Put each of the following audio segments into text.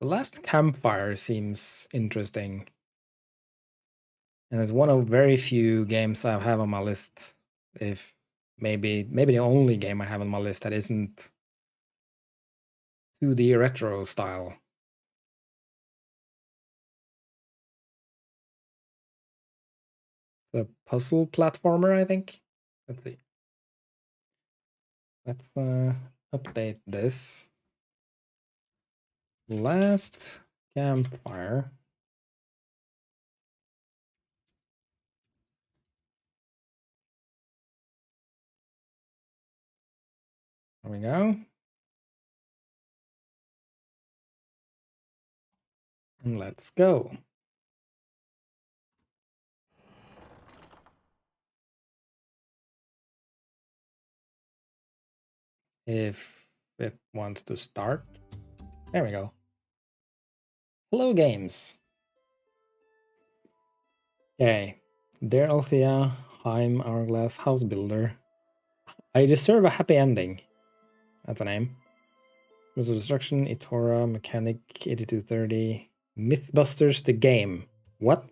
The last Campfire seems interesting. And it's one of very few games I have on my list. If maybe the only game I have on my list that isn't 2D retro style. It's a puzzle platformer, I think. Let's see. Let's update this. Last Campfire. There we go. And let's go. If it wants to start. There we go. Hello, games. Okay. Dear Althea, I'm Hourglass House Builder. I deserve a happy ending. That's a name. There's Destruction, Itora, Mechanic, 8230, Mythbusters the game. What?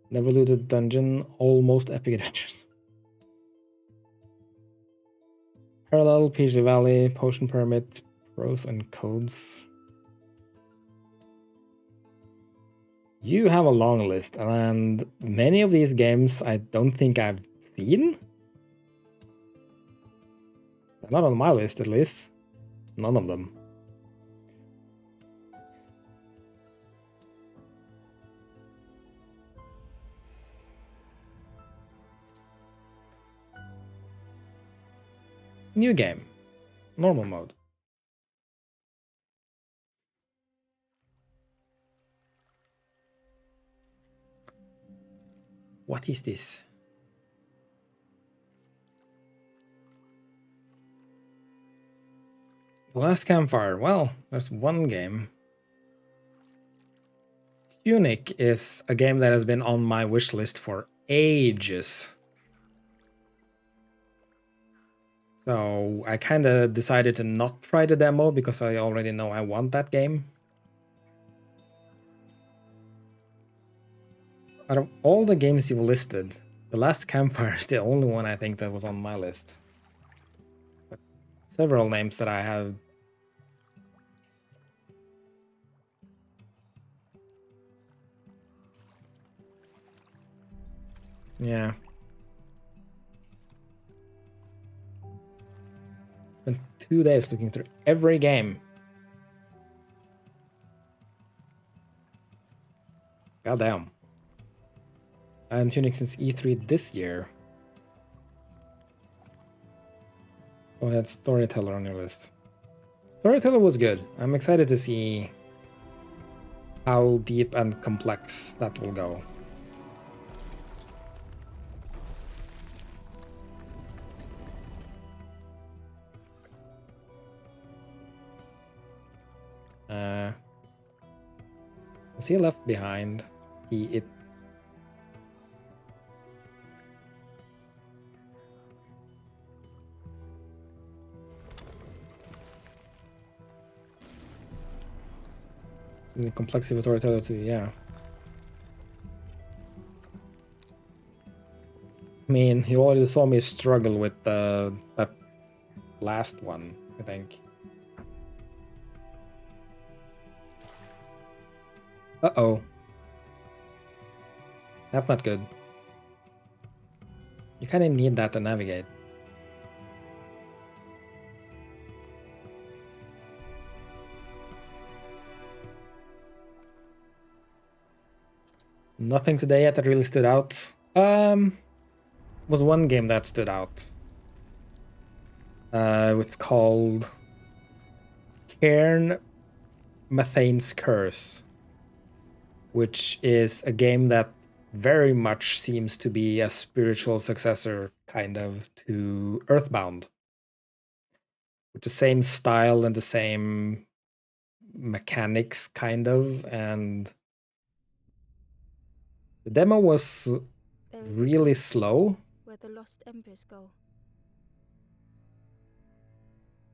Never Looted Dungeon, Almost Epic Adventures. Parallel, PG Valley, Potion Permit, Pros and Codes. You have a long list, and many of these games I don't think I've seen. They're not on my list, at least. None of them. New game. Normal mode. What is this? The Last Campfire. Well, there's one game. Tunic is a game that has been on my wish list for ages. So I kind of decided to not try the demo because I already know I want that game. Out of all the games you've listed, The Last Campfire is the only one I think that was on my list. But several names that I have. Yeah. Spent 2 days looking through every game. Goddamn. And Tunic since E3 this year. Oh, had Storyteller on your list. Storyteller was good. I'm excited to see how deep and complex that will go. Was he left behind? It's in the complexity of Storyteller too, yeah. I mean, you already saw me struggle with that last one, I think. Uh-oh. That's not good. You kind of need that to navigate. Nothing today yet that really stood out. Was one game that stood out. It's called Cairn Methane's Curse, which is a game that very much seems to be a spiritual successor, kind of, to Earthbound. With the same style and the same mechanics, kind of, and the demo was really slow. Where the lost embers go.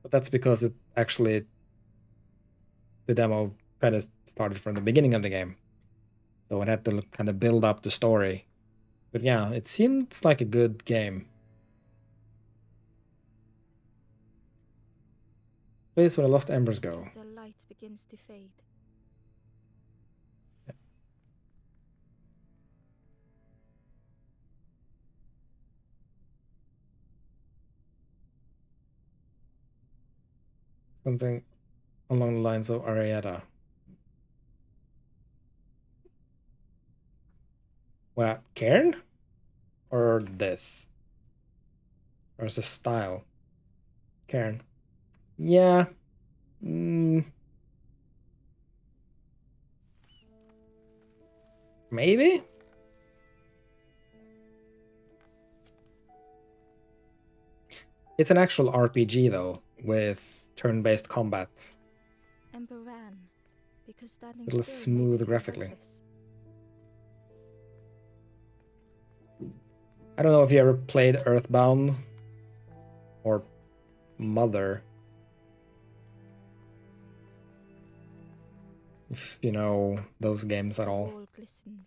But that's because it actually the demo kind of started from the beginning of the game. So it had to kind of build up the story. But yeah, it seems like a good game. Place where the lost embers go. As the light begins to fade. Something along the lines of Arietta. What, Cairn? Or this? Or is it style? Cairn. Yeah. Maybe? It's an actual RPG though, with turn-based combat. Ember ran, because standing Little still smooth made her graphically. helpless. I don't know if you ever played Earthbound or Mother. If you know those games at all. All glistened.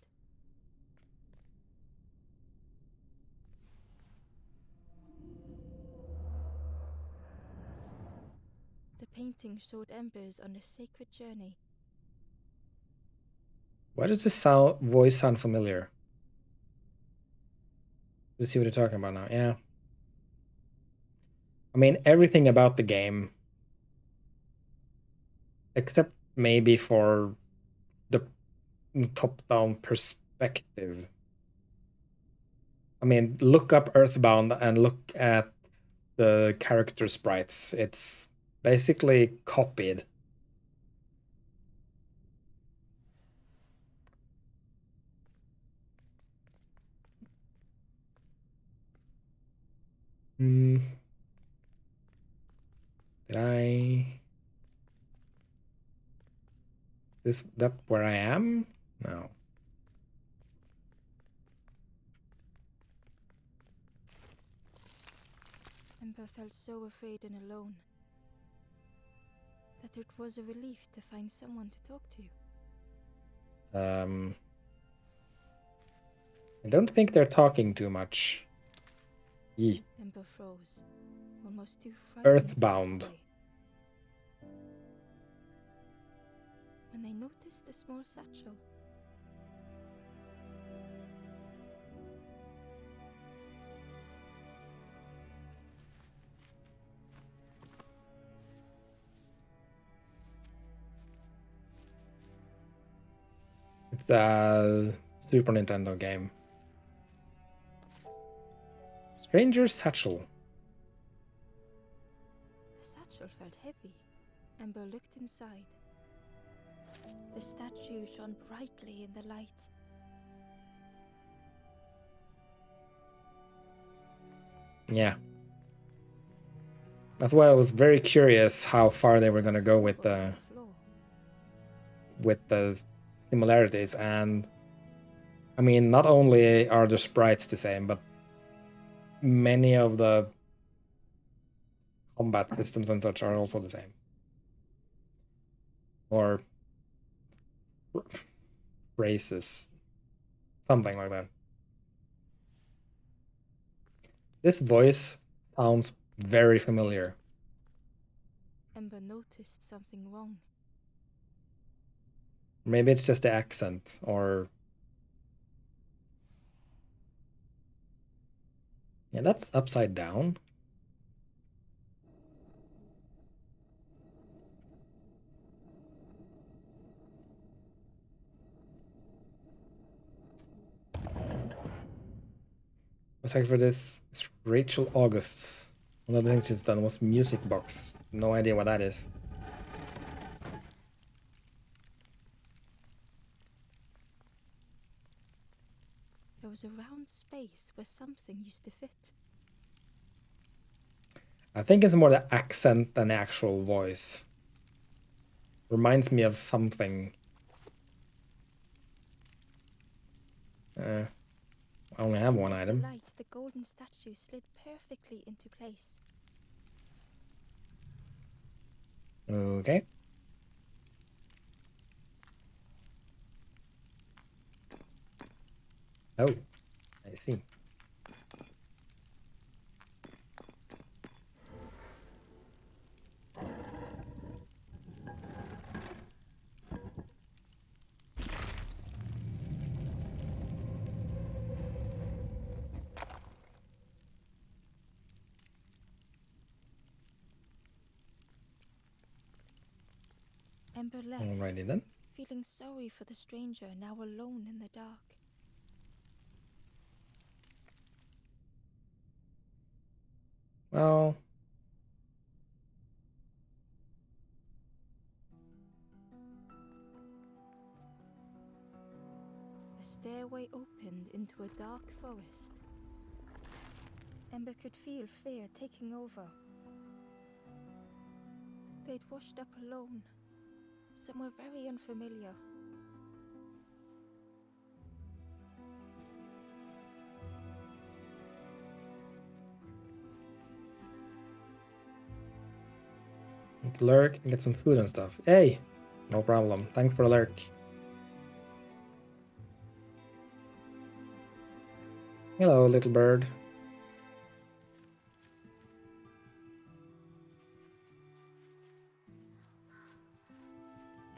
The painting showed embers on a sacred journey. Why does this voice sound familiar? Let's see what you're talking about now. Yeah. I mean, everything about the game, except maybe for the top-down perspective. I mean, look up Earthbound and look at the character sprites. It's basically copied. Did I... that where I am? No. Ember felt so afraid and alone that it was a relief to find someone to talk to. I don't think they're talking too much. Yee. Ember froze, almost too frightened. Earthbound. When they noticed a small satchel. It's a Super Nintendo game. Stranger's Satchel. The satchel felt heavy. Ember looked inside. The statue shone brightly in the light. Yeah. That's why I was very curious how far they were gonna go with the similarities. And I mean, not only are the sprites the same, but many of the combat systems and such are also the same. Or phrases. Something like that. This voice sounds very familiar. Ember noticed something wrong. Maybe it's just the accent, or... Yeah, that's upside down. Sorry for this. It's Rachel August. Another thing she's done was Music Box. No idea what that is. There was a round space where something used to fit. I think it's more the accent than the actual voice. Reminds me of something. I only have one item. The light, the golden statue slid perfectly into place. Okay. Oh, I see. Ember left, Alrighty then. feeling sorry for the stranger now alone in the dark. Well, The stairway opened into a dark forest. Ember could feel fear taking over. They'd washed up alone, somewhere very unfamiliar. lurk and get some food and stuff. Hey, no problem. Thanks for the lurk. Hello, little bird.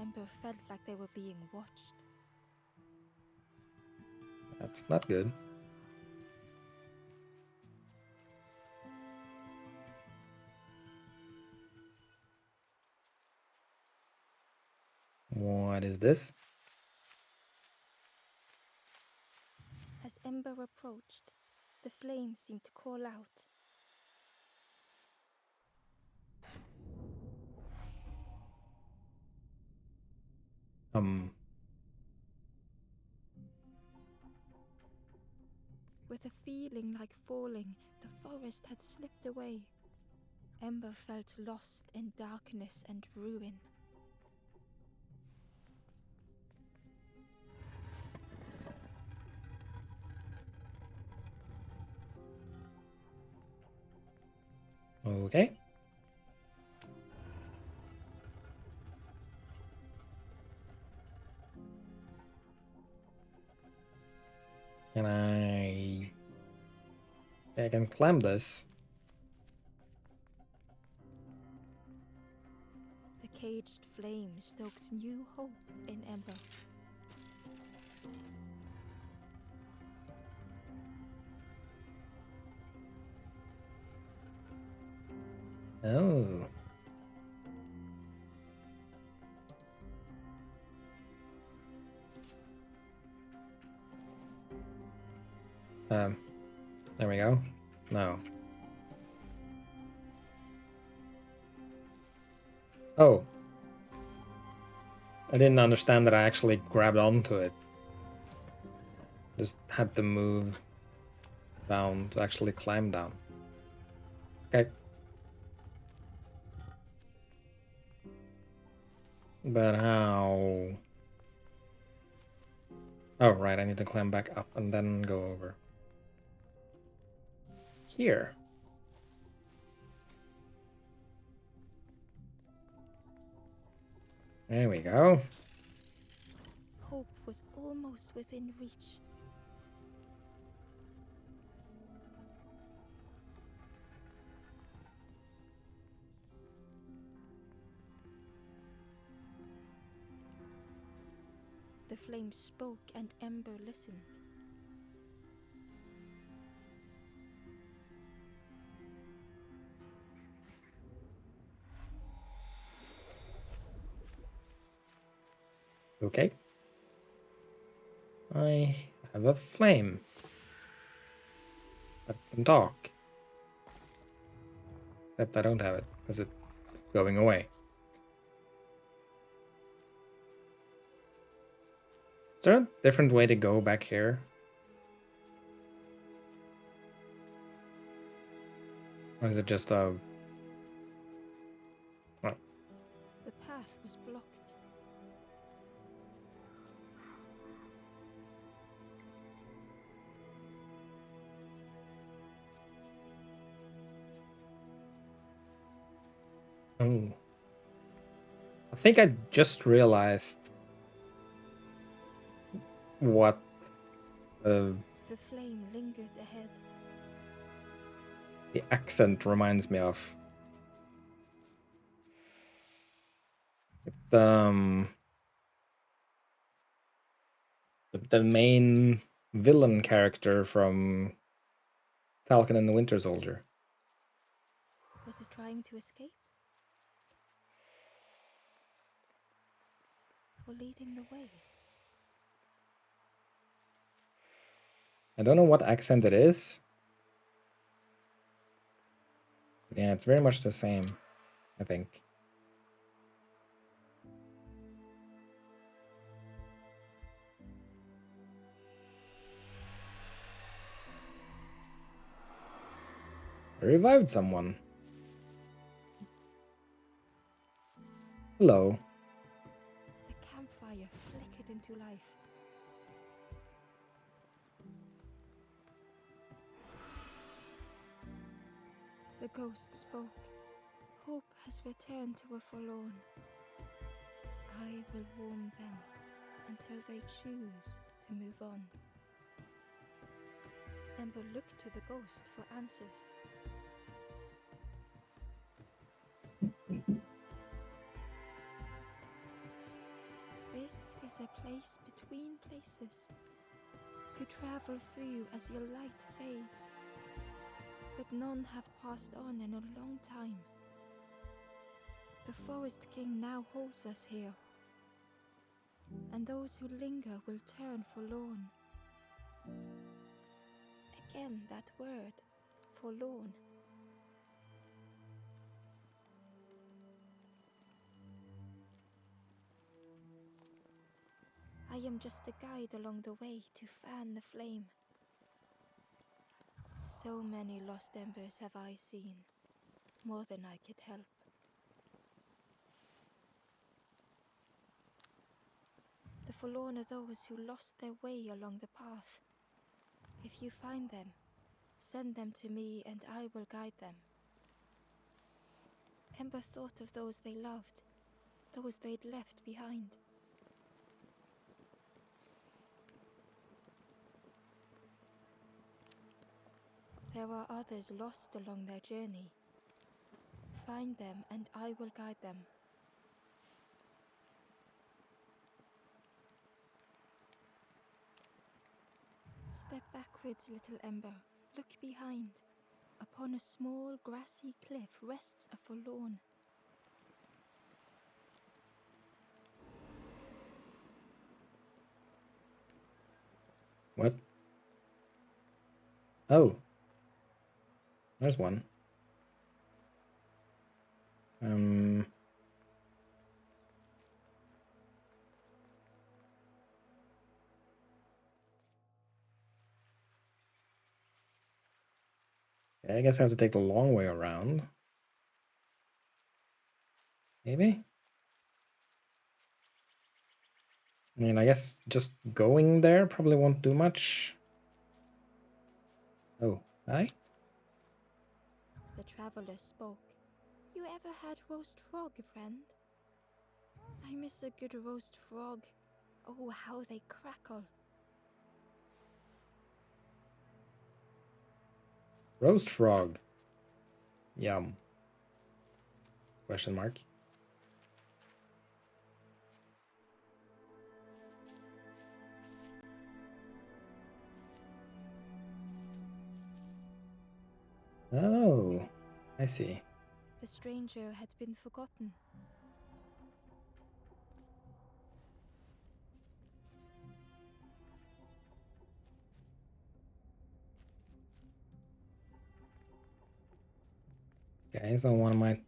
Ember felt like they were being watched. That's not good. What is this? As Ember approached, the flames seemed to call out. With a feeling like falling, the forest had slipped away. Ember felt lost in darkness and ruin. Okay. Can I can climb this. The caged flame stoked new hope in Ember. Oh. There we go. No. Oh. I didn't understand that I actually grabbed onto it. Just had to move down to actually climb down. Okay. But how? Oh, right, I need to climb back up and then go over. Here. There we go. Hope was almost within reach. The flame spoke and Ember listened. Okay. I have a flame that can talk. Except I don't have it, because it's going away. Is there a different way to go back here? Or is it just a... Oh. The path was blocked. Oh. I think I just realized what the The flame lingered ahead. The accent reminds me of... It's the main villain character from Falcon and the Winter Soldier. Was it trying to escape? Or leading the way? I don't know what accent it is. Yeah, it's very much the same, I think. I revived someone. Hello. The campfire flickered into life. The ghost spoke. Hope has returned to a forlorn. I will warm them until they choose to move on. Ember looked to the ghost for answers. This is a place between places, to travel through as your light fades. But none have passed on in a long time. The Forest King now holds us here, and those who linger will turn forlorn. Again that word, forlorn. I am just a guide along the way to fan the flame. So many lost embers have I seen, more than I could help. The forlorn are those who lost their way along the path. If you find them, send them to me and I will guide them. Ember thought of those they loved, those they'd left behind. There are others lost along their journey. Find them and I will guide them. Step backwards, little Ember. Look behind. Upon a small grassy cliff rests a forlorn. What? Oh. There's one. Yeah, I guess I have to take the long way around. Maybe? I mean, I guess just going there probably won't do much. Oh, hi? The traveler spoke. You ever had roast frog, friend? I miss a good roast frog. Oh, how they crackle. Roast frog. Yum. Question mark. Oh, I see. The stranger had been forgotten. Okay, so what am I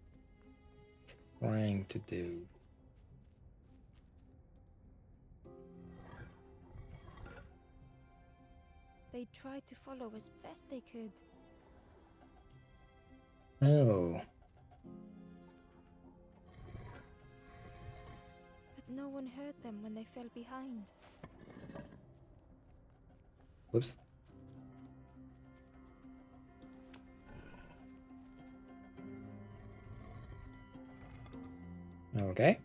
trying to do? They tried to follow as best they could. Oh. But no one heard them when they fell behind. Whoops. Okay.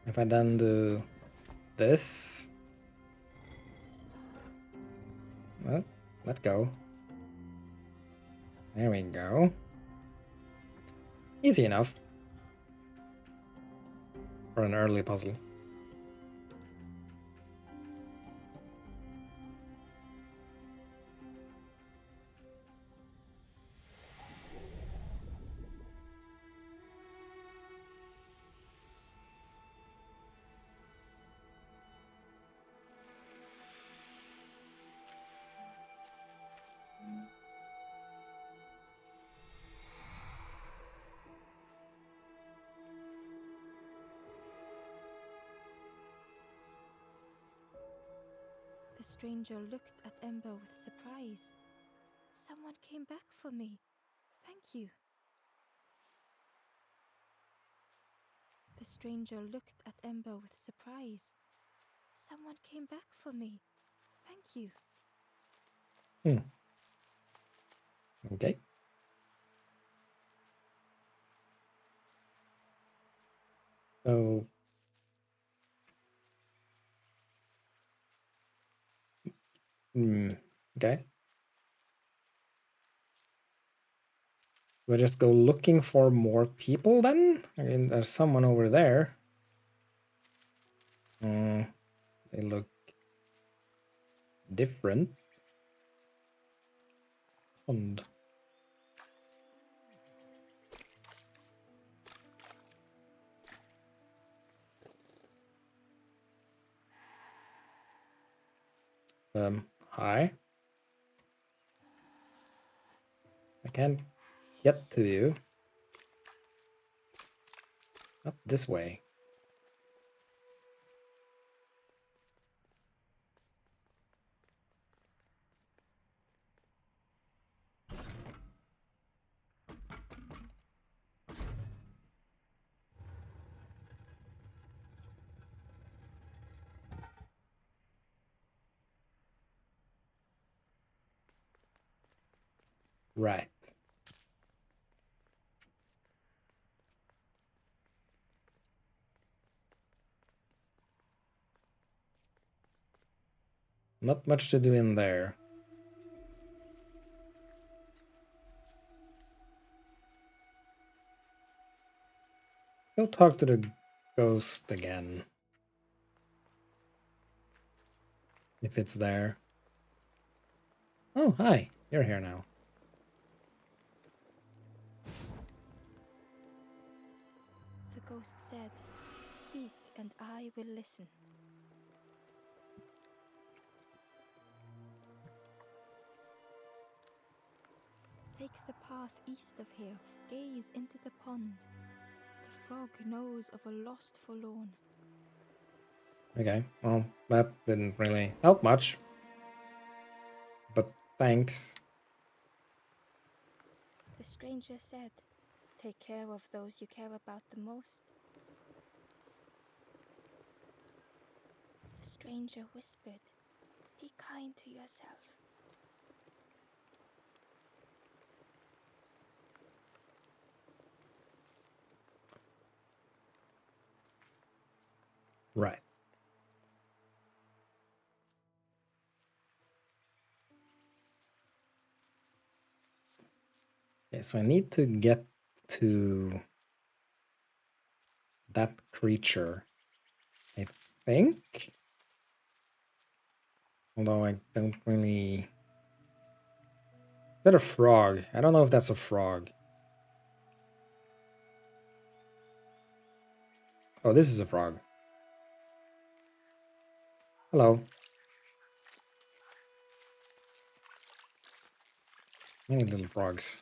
If I then do this, Well, let go. There we go. Easy enough for an early puzzle. The stranger looked at Ember with surprise. Someone came back for me. Thank you. The stranger looked at Ember with surprise. Someone came back for me. Thank you. Okay. So okay. Do I just go looking for more people then? I mean, there's someone over there. They look different. And hi. I can't get to you. Not this way. Right. Not much to do in there. Go talk to the ghost again. If it's there. Oh, hi. You're here now. The ghost said, "Speak and I will listen." Take the path east of here, gaze into the pond. The frog knows of a lost forlorn. Okay, well, that didn't really help much. But thanks. The stranger said, "Take care of those you care about the most." The stranger whispered, "Be kind to yourself." Right. Okay, so I need to get to that creature, I think. Although I don't really... Is that a frog? I don't know if that's a frog. Oh, this is a frog. Hello. Many little frogs.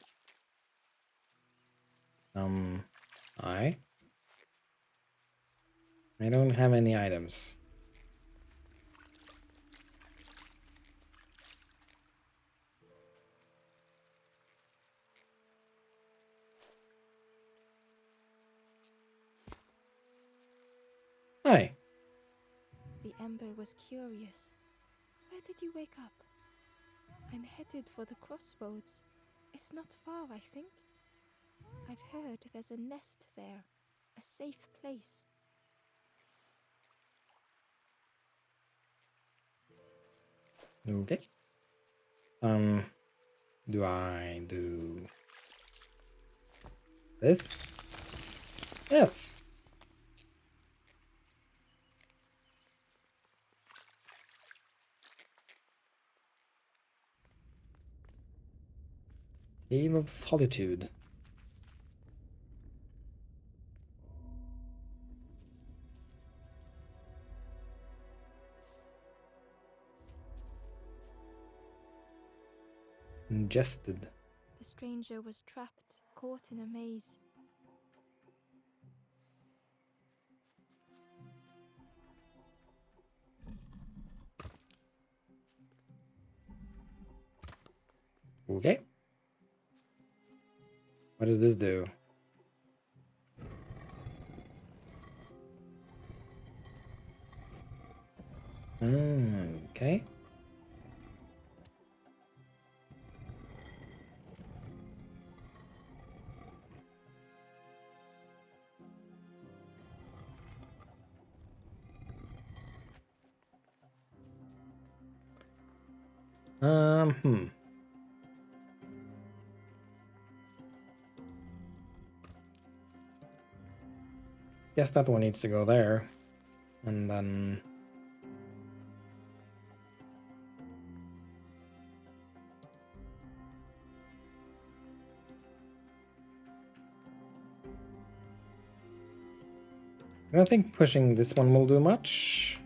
I don't have any items. Hi. The ember was curious. "Where did you wake up?" "I'm headed for the crossroads. It's not far, I think. I've heard there's a nest there, a safe place." Okay. Do I do this? Yes. Cave of Solitude. Ingested. The stranger was trapped, caught in a maze. Okay. What does this do? Okay. Hmm. Guess that one needs to go there. And then... I don't think pushing this one will do much.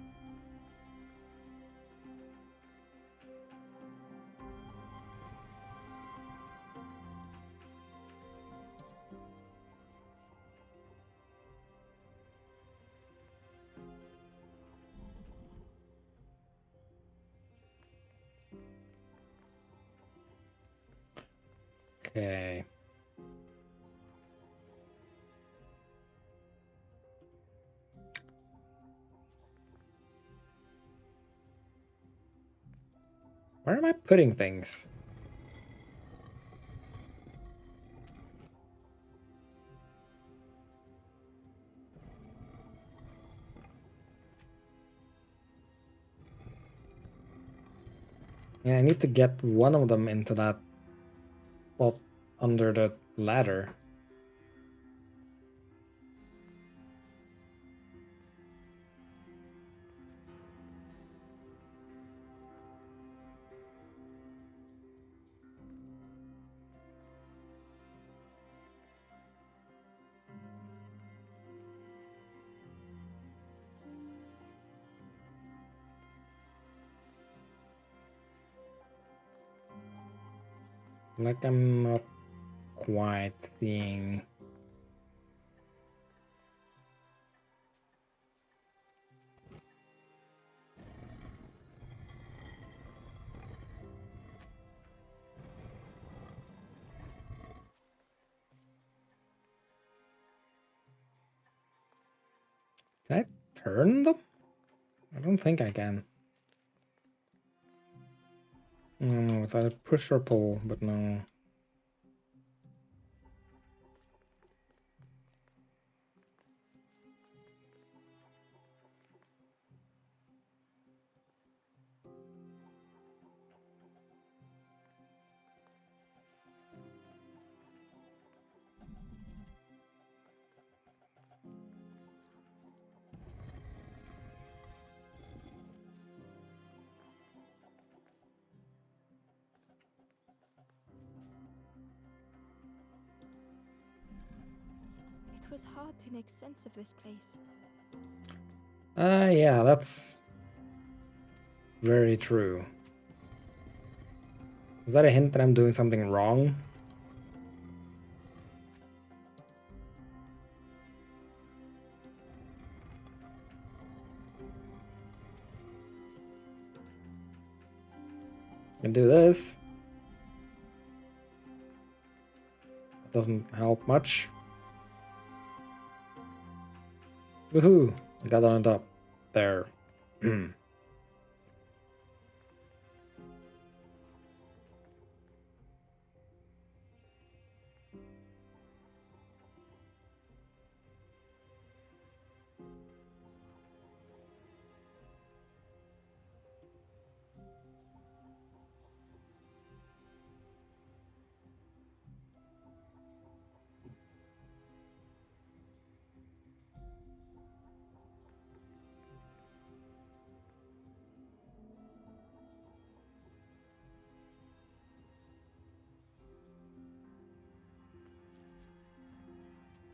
Okay. Where am I putting things? Yeah, I need to get one of them into that spot under the ladder. Like I'm not quite seeing... Can I turn them? I don't think I can. No, it's either push or pull, but no. It was hard to make sense of this place. Yeah, that's very true. Is that a hint that I'm doing something wrong? Can do this. It doesn't help much. Woohoo! I got on top. There.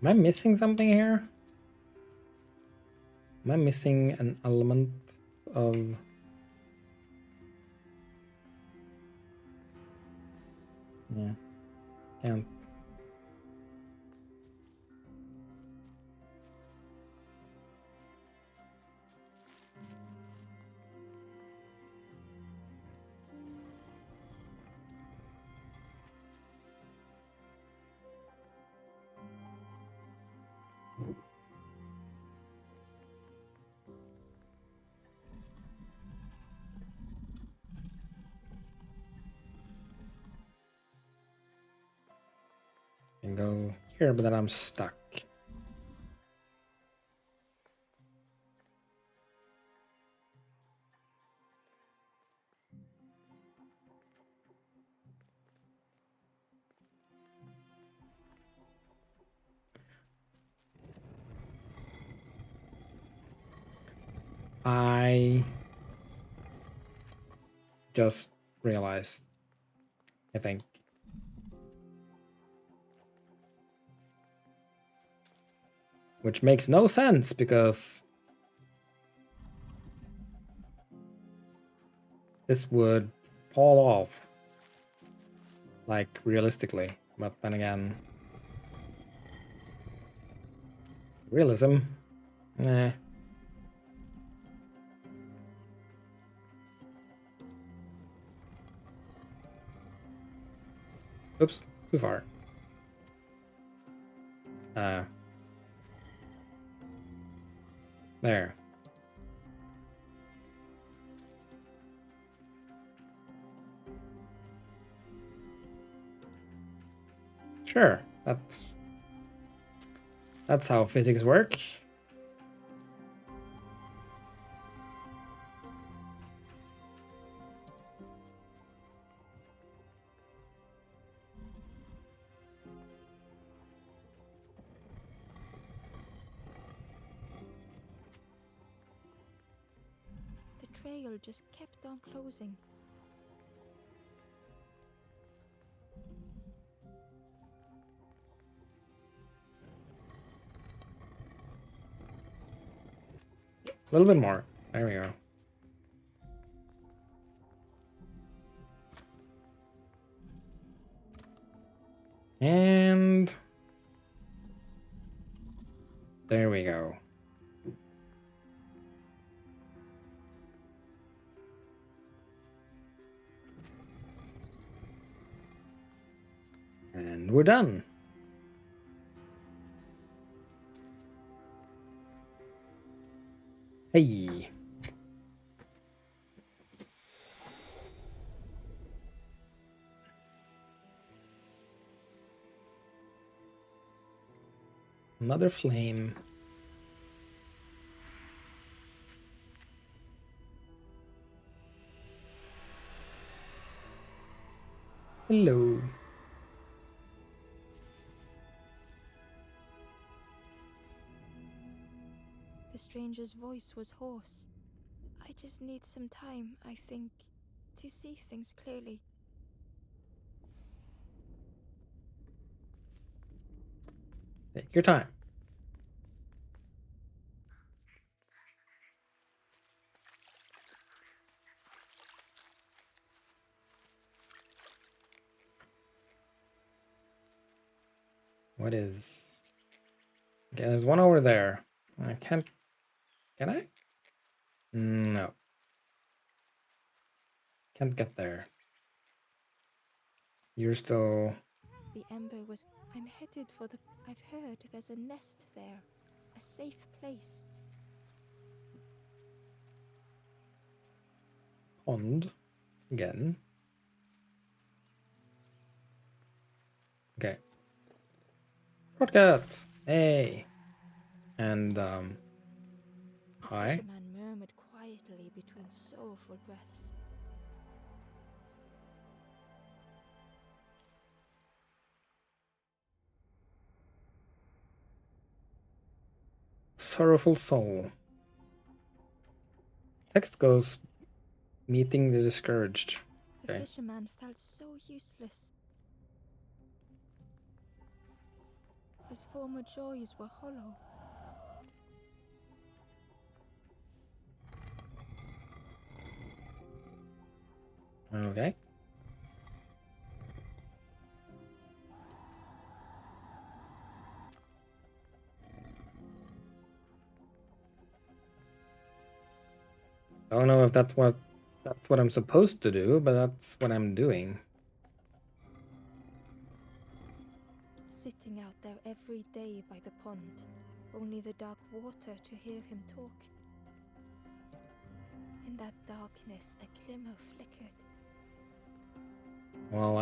Am I missing something here? Am I missing an element of... Yeah, can't. I can go here, but then I'm stuck. I just realized, I think. Which makes no sense because this would fall off, like realistically. But then again, realism, nah. Oops, too far. There. Sure, that's how physics work. The trail just kept on closing. A little bit more. There we go. And there we go. And we're done. Hey. Another flame. Hello. The stranger's voice was hoarse. I just need some time, I think, to see things clearly. Take your time. What is... Okay, there's one over there. I can't... Can I? No. Can't get there. You're still... The ember was... I'm headed for the... I've heard there's a nest there. A safe place. Pond. Again. Okay. Shortcut! Hey! And, hi. The man murmured quietly between sorrowful breaths. Sorrowful soul. Text goes, meeting the discouraged. The Okay. fisherman felt so useless. His former joys were hollow. Okay. I don't know if that's what I'm supposed to do, but that's what I'm doing. Sitting out there every day by the pond, only the dark water to hear him talk. In that darkness, a glimmer flickered. Well,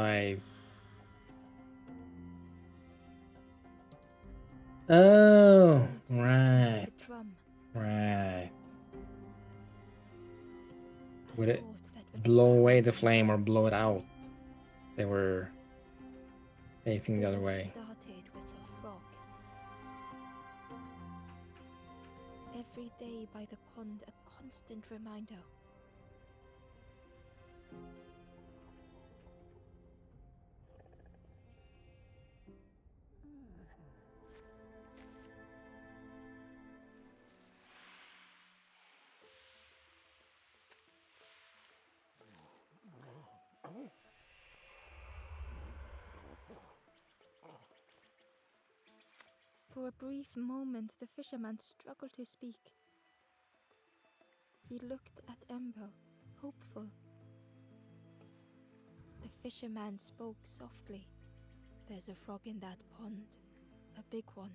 oh, right. Right. Would it blow away the flame or blow it out? They were facing the other way. Started with a frog. Every day by the pond, a constant reminder. For a brief moment, the fisherman struggled to speak. He looked at Ember, hopeful. The fisherman spoke softly. There's a frog in that pond, a big one.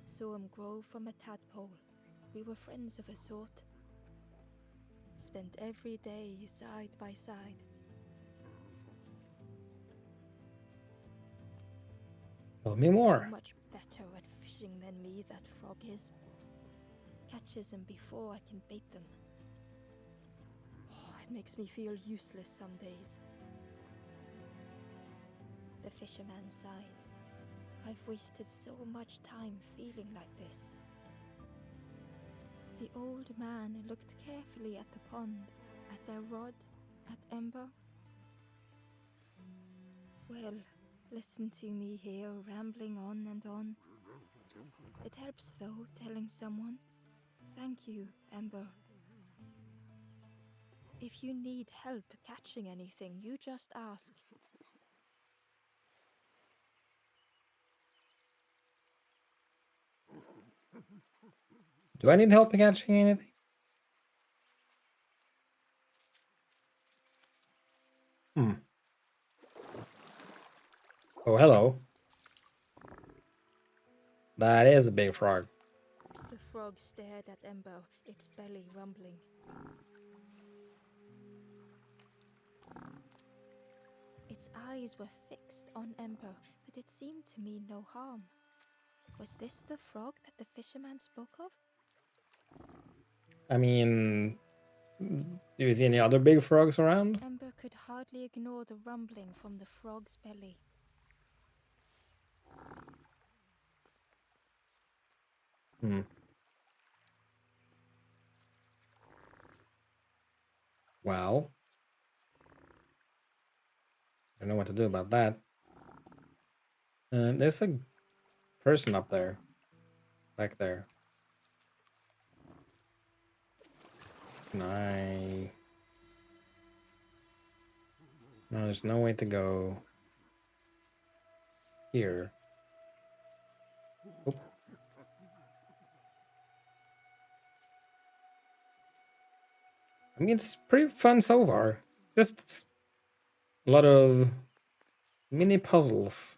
Saw him grow from a tadpole. We were friends of a sort. Spent every day side by side. Tell me more. So much better at fishing than me, that frog is. Catches them before I can bait them. Oh, it makes me feel useless some days. The fisherman sighed. I've wasted so much time feeling like this. The old man looked carefully at the pond, at their rod, at Ember. Well, listen to me here, rambling on and on. It helps, though, telling someone. Thank you, Ember. If you need help catching anything, you just ask. Do I need help catching anything? Oh, hello. That is a big frog. The frog stared at Ember, its belly rumbling. Its eyes were fixed on Ember, but it seemed to mean no harm. Was this the frog that the fisherman spoke of? I mean, do you see any other big frogs around? Ember could hardly ignore the rumbling from the frog's belly. Well, I don't know what to do about that. There's a person up there. Back there. Can I... No, there's no way to go here. Oop. I mean, it's pretty fun so far. It's just a lot of mini puzzles.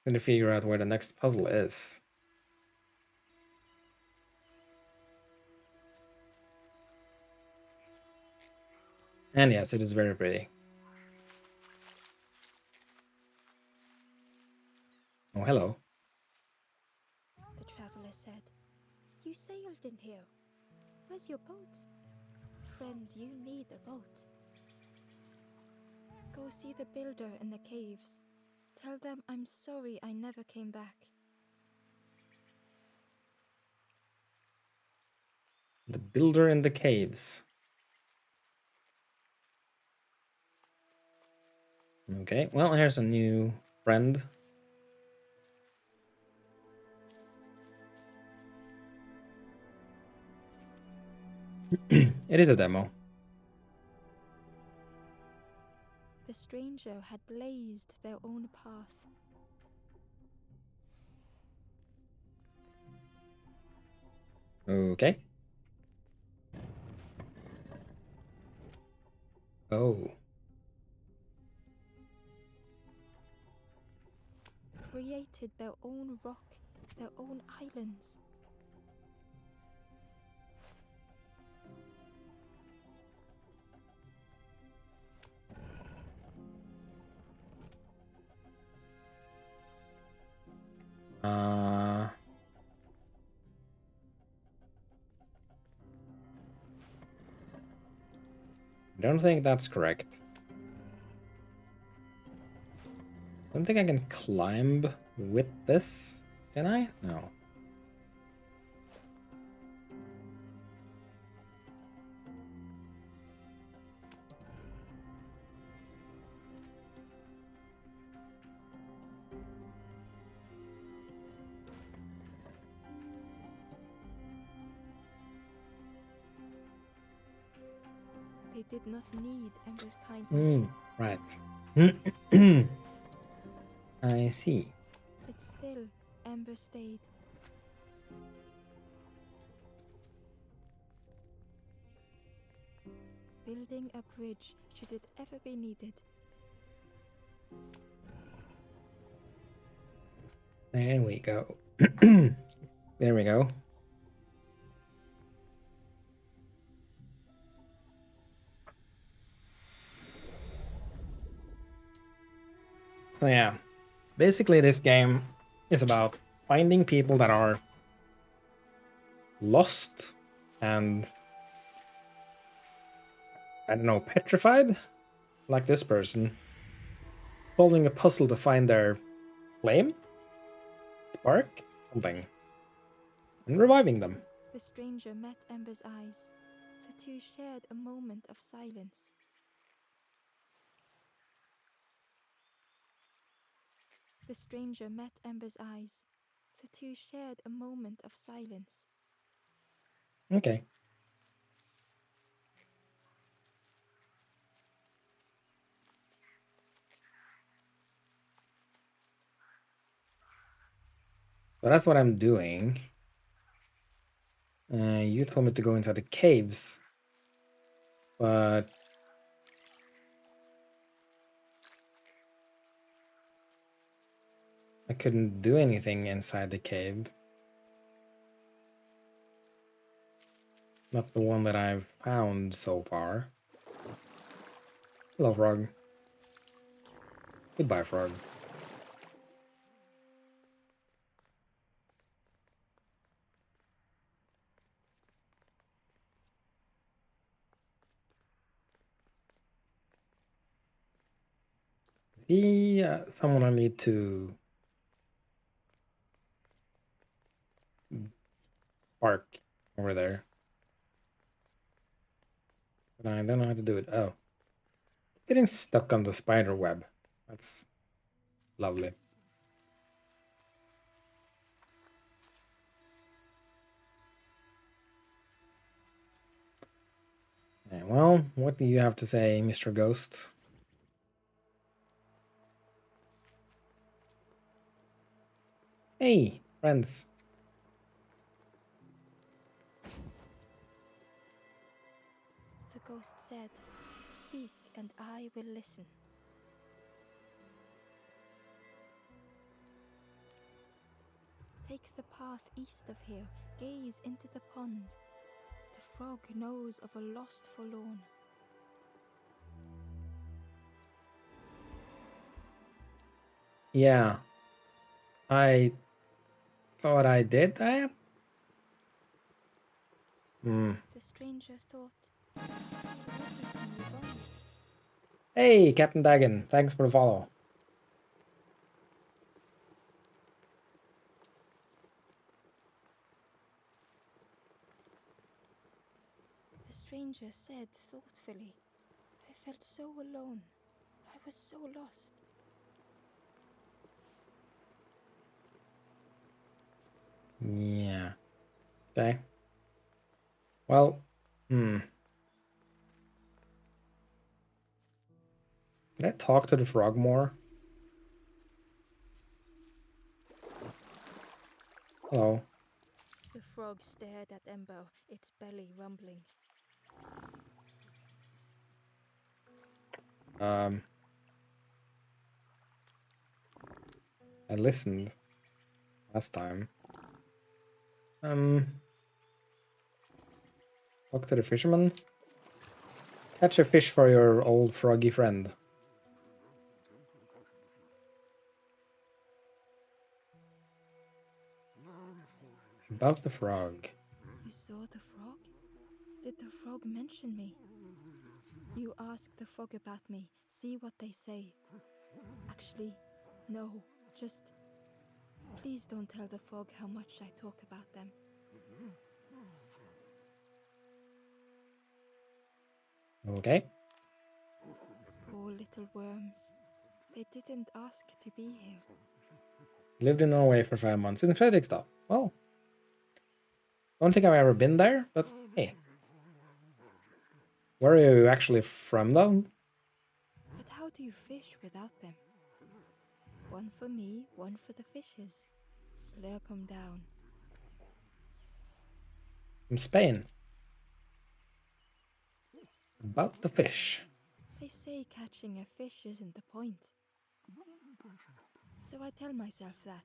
Trying to figure out where the next puzzle is. And yes, it is very pretty. Oh, hello. The traveler said, "You sailed in here. Where's your boat? Friend, you need a boat. Go see the builder in the caves. Tell them I'm sorry I never came back." The builder in the caves. Okay, well, here's a new friend. It is a demo. The stranger had blazed their own path. Okay. Oh. Created their own rock, their own islands. I don't think that's correct. I don't think I can climb with this. Can I? No. They did not need Ember's kindness. Right. I see. But still, Ember stayed. Building a bridge should it ever be needed. There we go. There we go. So yeah, basically this game is about finding people that are lost and, I don't know, petrified, like this person, solving a puzzle to find their flame, spark, something, and reviving them. The stranger met Ember's eyes. The two shared a moment of silence. The stranger met Ember's eyes. The two shared a moment of silence. Okay. So that's what I'm doing. You told me to go inside the caves, but I couldn't do anything inside the cave. Not the one that I've found so far. Hello, frog. Goodbye, frog. See, someone I need to spark over there. But I don't know how to do it. Oh. Getting stuck on the spider web. That's lovely. Yeah, well, what do you have to say, Mr. Ghost? Hey, friends. The ghost said, "Speak, and I will listen." Take the path east of here, gaze into the pond. The frog knows of a lost forlorn. Yeah. I thought I did that? Hmm. The stranger thought, "I feel ready to move on." Hey, Captain Dagon. Thanks for the follow. The stranger said thoughtfully, "I felt so alone. I was so lost." Yeah. Okay. Well, Can I talk to the frog more? Hello. The frog stared at Embo, its belly rumbling. I listened last time. Talk to the fisherman. Catch a fish for your old froggy friend. About the frog. You saw the frog? Did the frog mention me? You ask the frog about me, see what they say. Actually, no, just... Please don't tell the frog how much I talk about them. Okay. Poor little worms. They didn't ask to be here. Lived in Norway for 5 months in Fredrikstad. Well, don't think I've ever been there, but hey. Where are you actually from, though? But how do you fish without them? One for me, one for the fishes. Slurp 'em down. From Spain. About the fish. They say catching a fish isn't the point. So I tell myself that.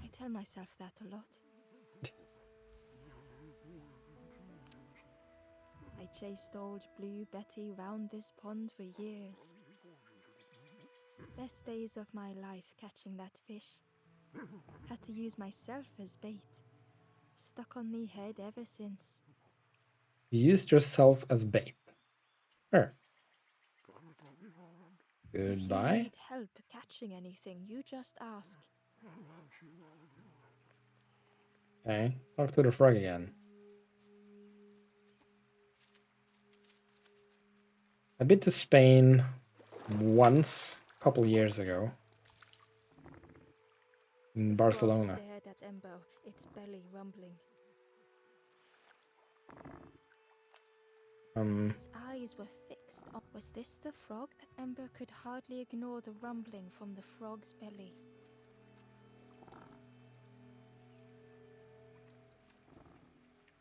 I tell myself that a lot. I chased old Blue Betty round this pond for years. Best days of my life catching that fish. Had to use myself as bait. Stuck on me head ever since. You used yourself as bait. Sure. If you Goodbye. need help catching anything, you just ask. Okay. Talk to the frog again. I've been to Spain once, a couple years ago. In Barcelona. Frog stared at Embo, its belly rumbling. Its eyes were fixed on... Was this the frog that Ember could hardly ignore the rumbling from the frog's belly?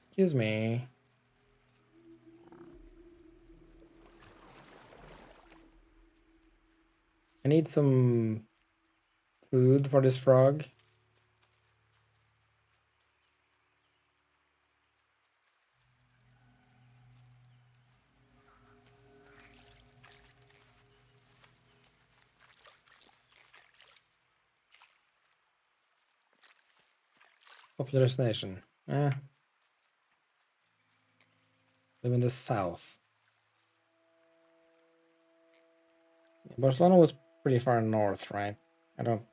Excuse me. I need some food for this frog. Popular destination. Live in the south. Barcelona was pretty far north, right? I don't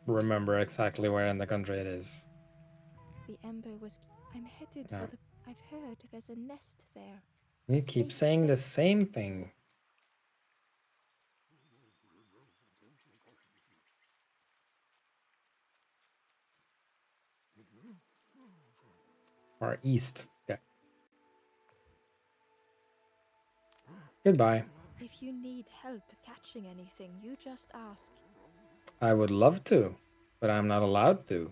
remember exactly where in the country it is. The Ember was... I'm headed for the... I've heard there's a nest there. You keep saying the same thing. Or east. Okay. Goodbye. If you need help catching anything, you just ask. I would love to, but I'm not allowed to.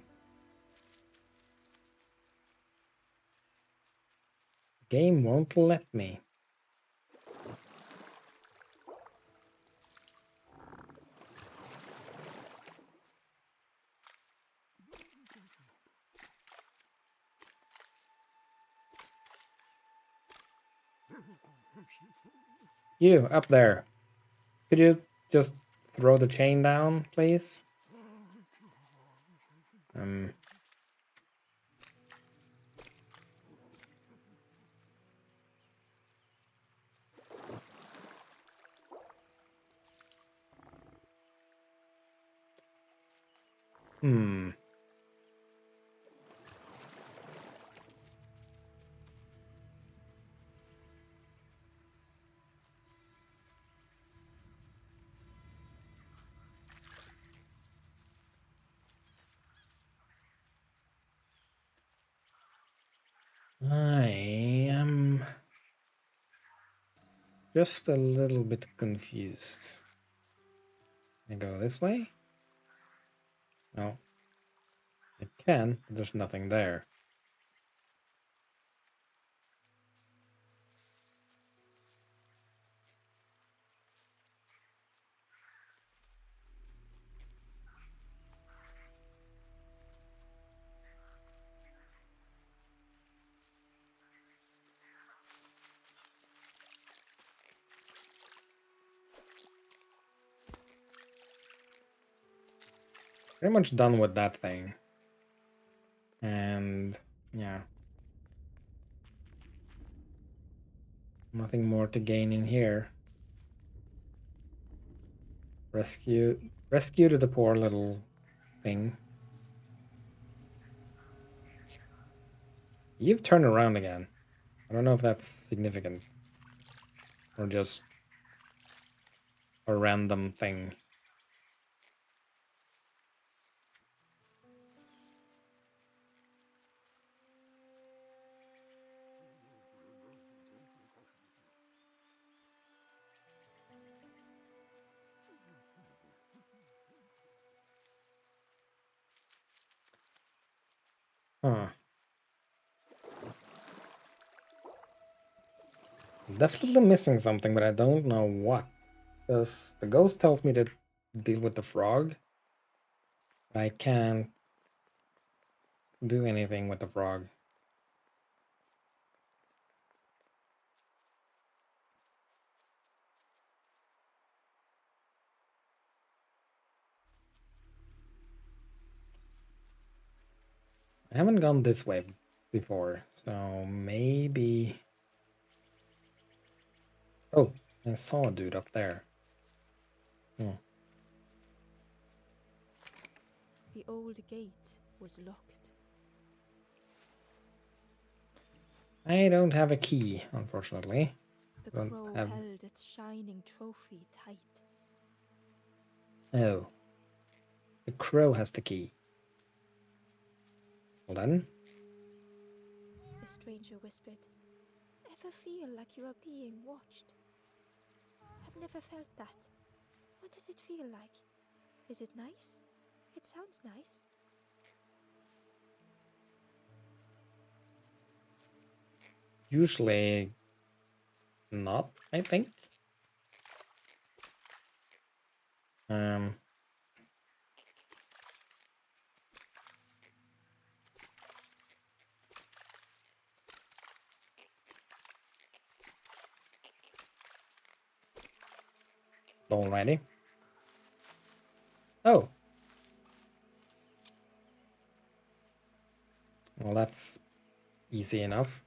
Game won't let me. You, up there. Could you just throw the chain down, please? I am just a little bit confused. Can I go this way? No. I can, but there's nothing there. Pretty much done with that thing. And yeah. Nothing more to gain in here. Rescued the poor little thing. You've turned around again. I don't know if that's significant. Or just a random thing. Huh. Definitely missing something, but I don't know what. Because the ghost tells me to deal with the frog. I can't do anything with the frog. I haven't gone this way before, so maybe... Oh, I saw a dude up there. Hmm. The old gate was locked. I don't have a key, unfortunately. The Don't crow have... held its shining trophy tight. Oh. The crow has the key. Well then. The stranger whispered, "Ever feel like you are being watched? I've never felt that. What does it feel like? Is it nice? It sounds nice." Usually not, I think. Um... Alrighty. Oh. Well, that's easy enough.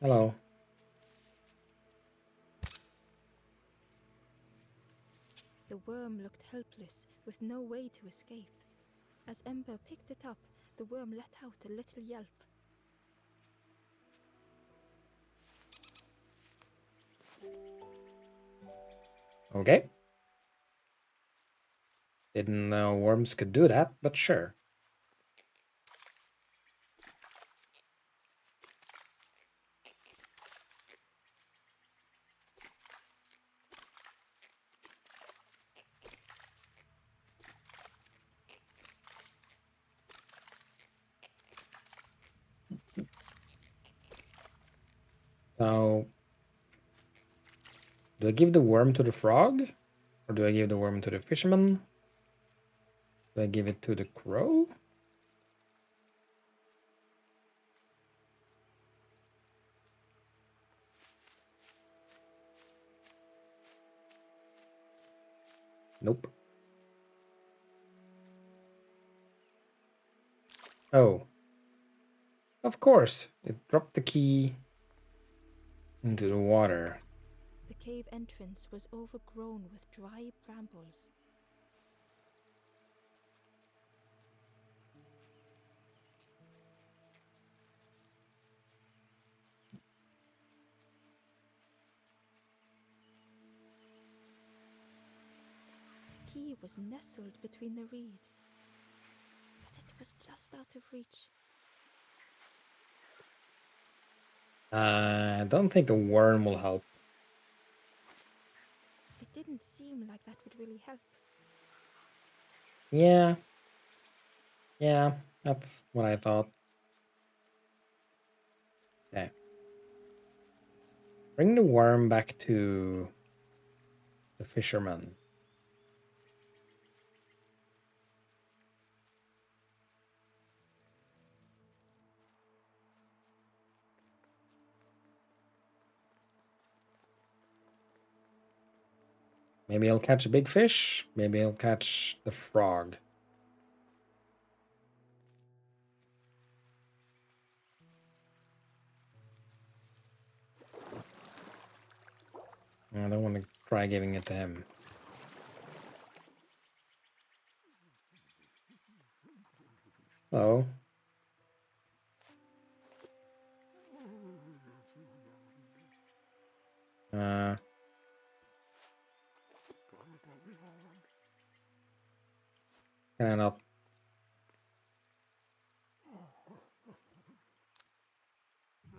Hello. The worm looked helpless, with no way to escape. As Ember picked it up, the worm let out a little yelp. Okay. Didn't know worms could do that, but sure. So, do I give the worm to the frog? Or do I give the worm to the fisherman? Do I give it to the crow? Nope. Oh. Of course. It dropped the key into the water. The cave entrance was overgrown with dry brambles. The key was nestled between the reeds, but it was just out of reach. I don't think a worm will help. It didn't seem like that would really help. Yeah. Yeah, that's what I thought. Okay. Bring the worm back to the fisherman. Maybe he'll catch a big fish. Maybe he'll catch the frog. I don't want to try giving it to him. Oh. Can I not?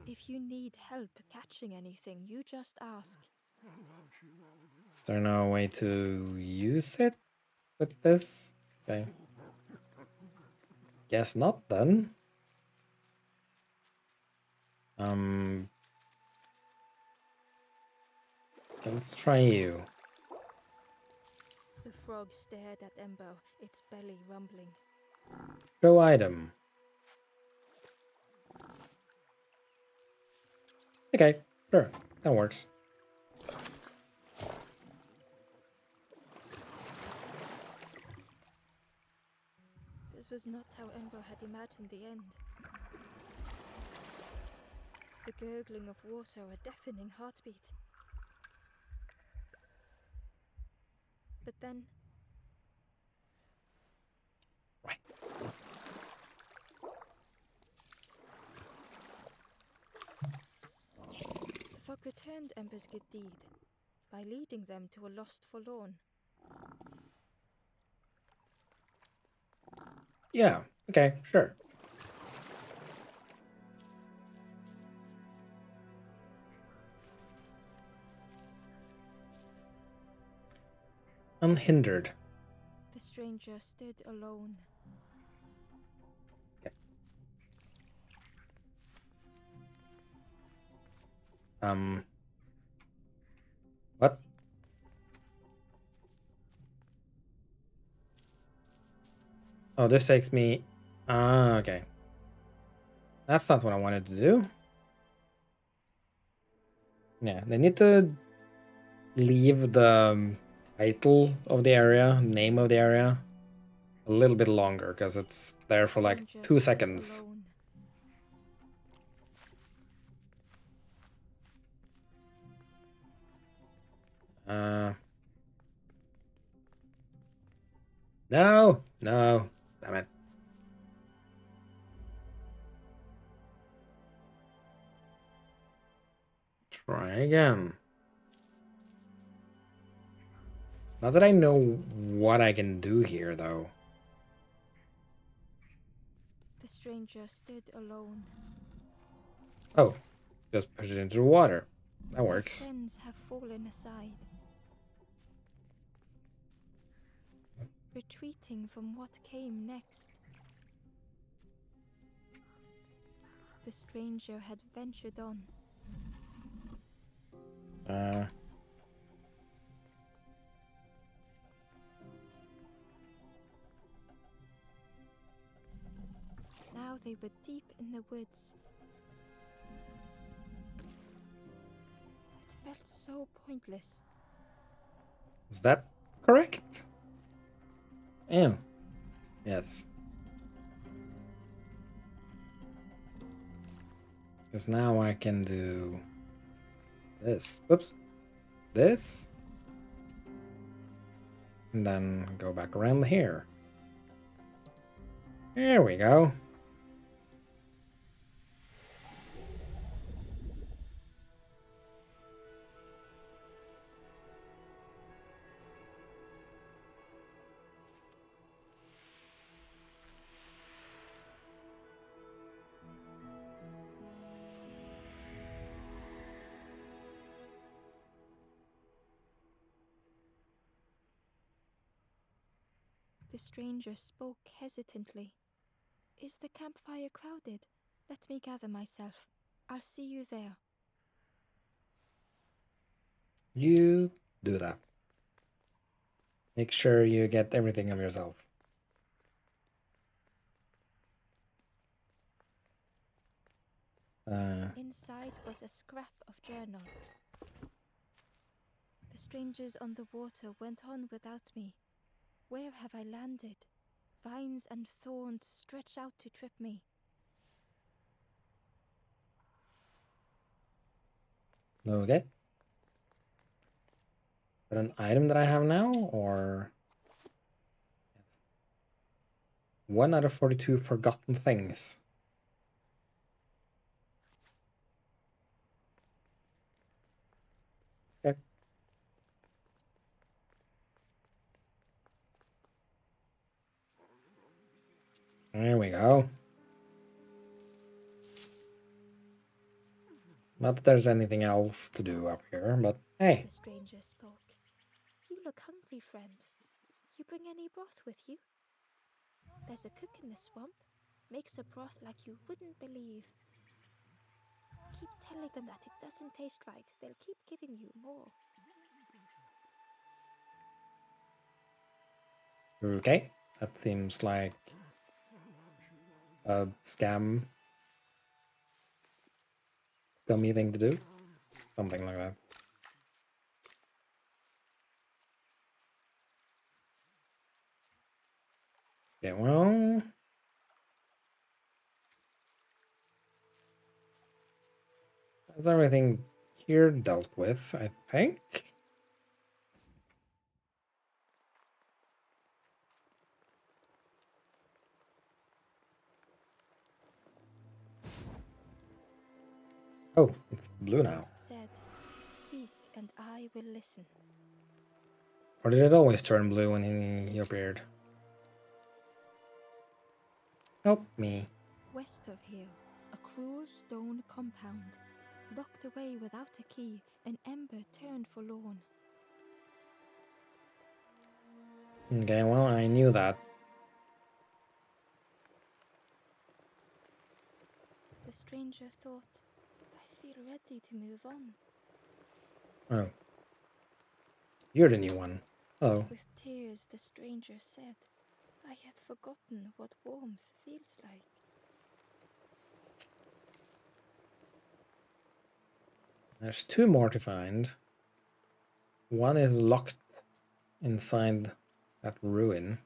If you need help catching anything, you just ask. Is there no way to use it with this? Okay. Guess not then. Let's try you. The frog stared at Embo, its belly rumbling. Show item. Okay, sure, that works. This was not how Embo had imagined the end. The gurgling of water, a deafening heartbeat. But then... Right. The fog returned Ember's good deed by leading them to a lost forlorn. Yeah, okay, sure. Unhindered. The stranger stood alone. Okay. What? Oh, this takes me... Ah, okay. That's not what I wanted to do. Yeah, they need to leave the title of the area, name of the area, a little bit longer, because it's there for like 2 seconds. Alone. No, no, damn it. Try again. Not that I know what I can do here, though. The stranger stood alone. Oh, just push it into the water. That works. Friends have fallen aside, retreating from what came next. The stranger had ventured on. Now they were deep in the woods. It felt so pointless. Is that correct? Yeah. Yes. Because now I can do this. Oops. This. And then go back around here. There we go. The stranger spoke hesitantly. Is the campfire crowded? Let me gather myself. I'll see you there. You do that. Make sure you get everything of yourself. Inside was a scrap of journal. The strangers on the water went on without me. Where have I landed? Vines and thorns stretch out to trip me. Okay. Is that an item that I have now, or... 1 out of 42 forgotten things. Okay. There we go. Not that there's anything else to do up here, but hey. The stranger spoke. You look hungry, friend. You bring any broth with you? There's a cook in the swamp. Makes a broth like you wouldn't believe. Keep telling them that it doesn't taste right. They'll keep giving you more. Okay. That seems like a scammy thing to do. Something like that. Okay, well... That's everything here dealt with, I think. Oh, it's blue now. Said, speak and I will listen. Or did it always turn blue when he appeared? Help me. West of here, a cruel stone compound. Locked away without a key, an ember turned forlorn. Okay, well, I knew that. The stranger thought, I feel ready to move on. Oh. You're the new one. Hello. With tears, the stranger said, I had forgotten what warmth feels like. There's 2 more to find. One is locked inside that ruin.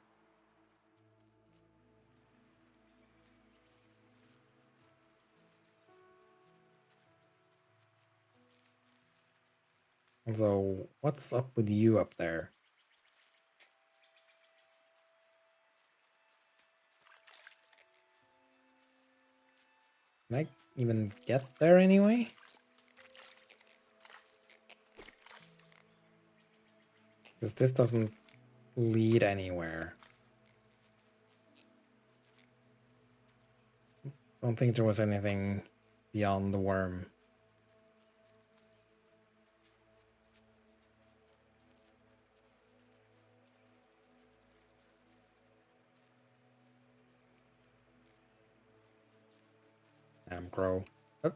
So, what's up with you up there? Can I even get there anyway? Because this doesn't lead anywhere. Don't think there was anything beyond the worm. Damn crow. Oh.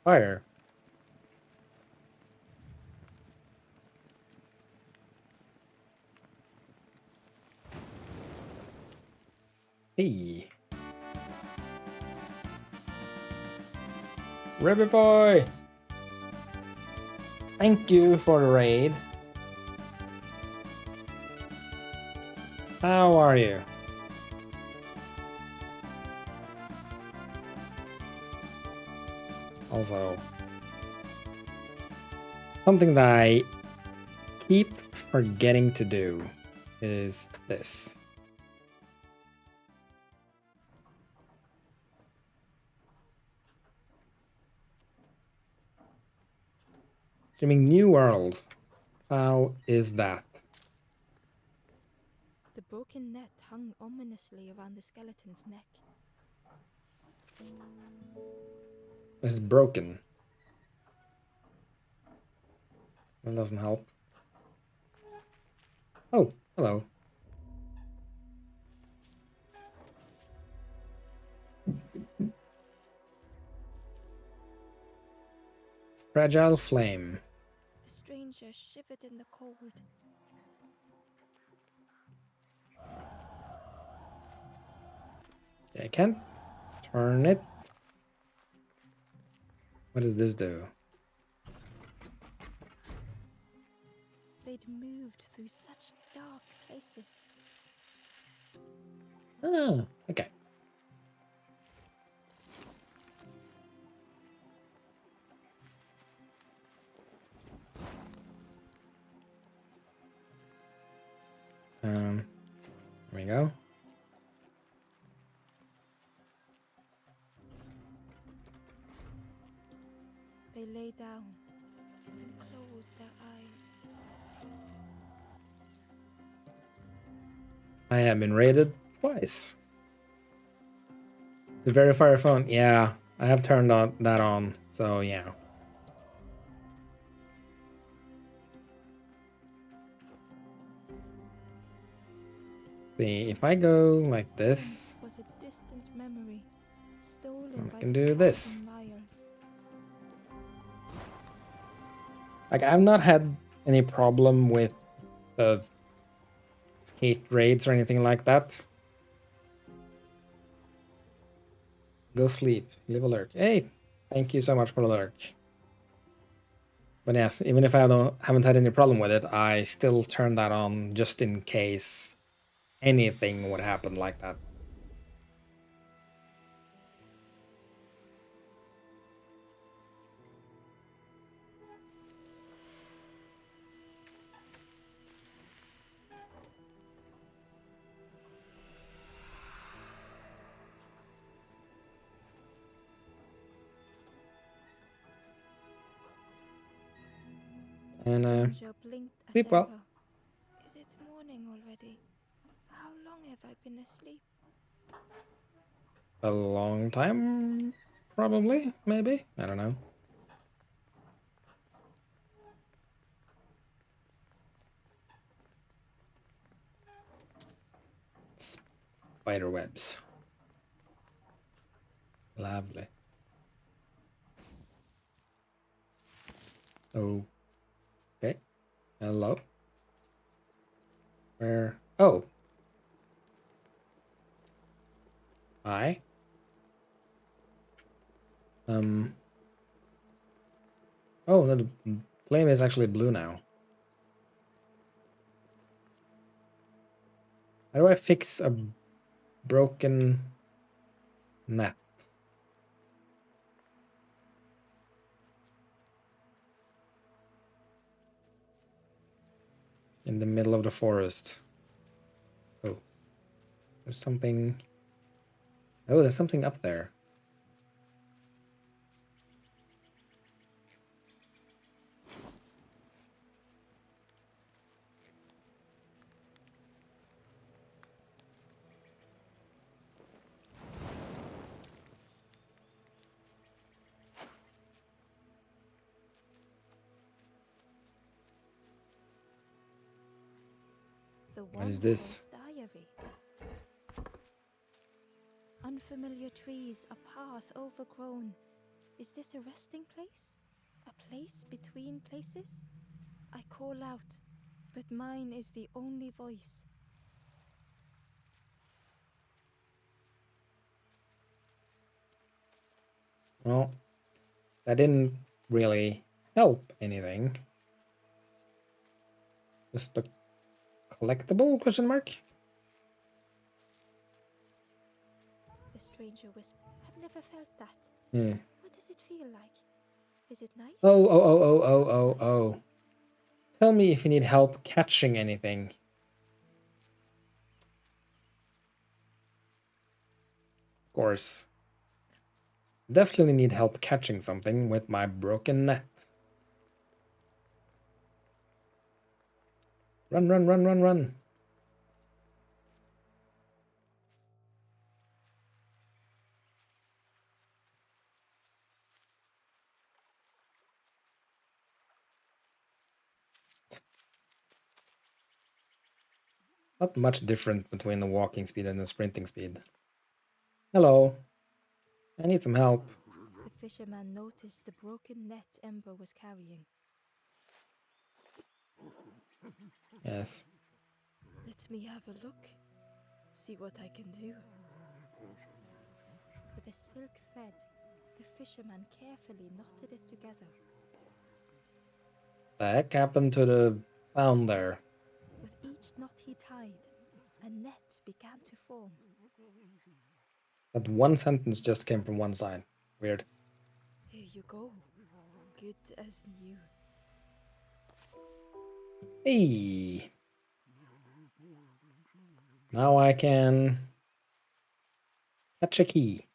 Fire. Hey. Ribbit boy! Thank you for the raid. How are you? Also, something that I keep forgetting to do is this. Streaming New World. How is that? The broken net hung ominously around the skeleton's neck. It's broken. That doesn't help. Oh, hello. Fragile flame. The stranger shivered in the cold. Okay, I can't turn it. What does this do? They'd moved through such dark places. Ah, okay. Here we go. They lay down and closed their eyes. I have been raided twice. To verify your phone, yeah, I have turned that on, so yeah. See, if I go like this, Was a distant memory, stolen I by can do forgotten this. miles. Like, I've not had any problem with the hate raids or anything like that. Go sleep, leave a lurk. Hey, thank you so much for the lurk. But yes, even if I haven't had any problem with it, I still turn that on just in case anything would happen like that. And Stranger blinked at sleep well. Ember. Is it morning already? How long have I been asleep? A long time, probably, maybe. I don't know. Spider webs. Lovely. Oh. Okay. Hello. Where? Oh. Hi. Oh, no, the flame is actually blue now. How do I fix a broken net? In the middle of the forest. Oh. There's something. Oh, there's something up there. The What is Wanderer's this? diary. Unfamiliar trees, a path overgrown. Is this a resting place? A place between places? I call out, but mine is the only voice. Well, that didn't really help anything. Just a collectible question mark? The stranger whispered. I've never felt that. Hmm. What does it feel like? Is it nice? Oh. Tell me if you need help catching anything. Of course. Definitely need help catching something with my broken net. Run. Not much different between the walking speed and the sprinting speed. Hello. I need some help. The fisherman noticed the broken net Ember was carrying. Yes. Let me have a look. See what I can do. With a silk thread, the fisherman carefully knotted it together. The heck happened to the sound there? With each knot he tied, a net began to form. That one sentence just came from one side. Weird. Here you go. Good as new. Hey! Now I can catch a key.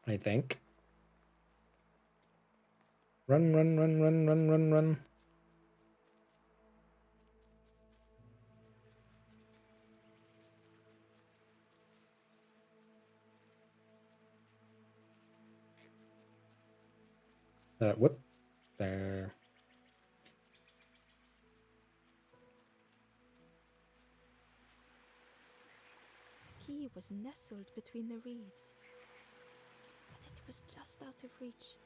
I think. Run, run, run, run, run, run, run. What? There. The key was nestled between the reeds, but it was just out of reach.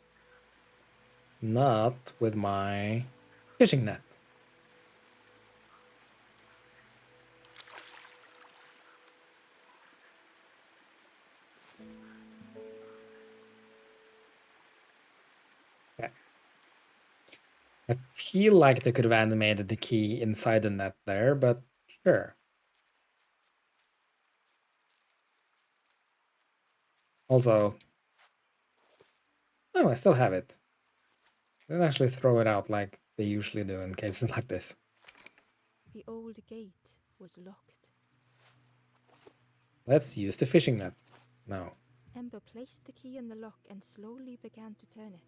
Not with my fishing net. Okay. I feel like they could have animated the key inside the net there, but sure. Also, oh, I still have it. I didn't actually throw it out like they usually do in cases like this. The old gate was locked. Let's use the fishing net. No. Ember placed the key in the lock and slowly began to turn it.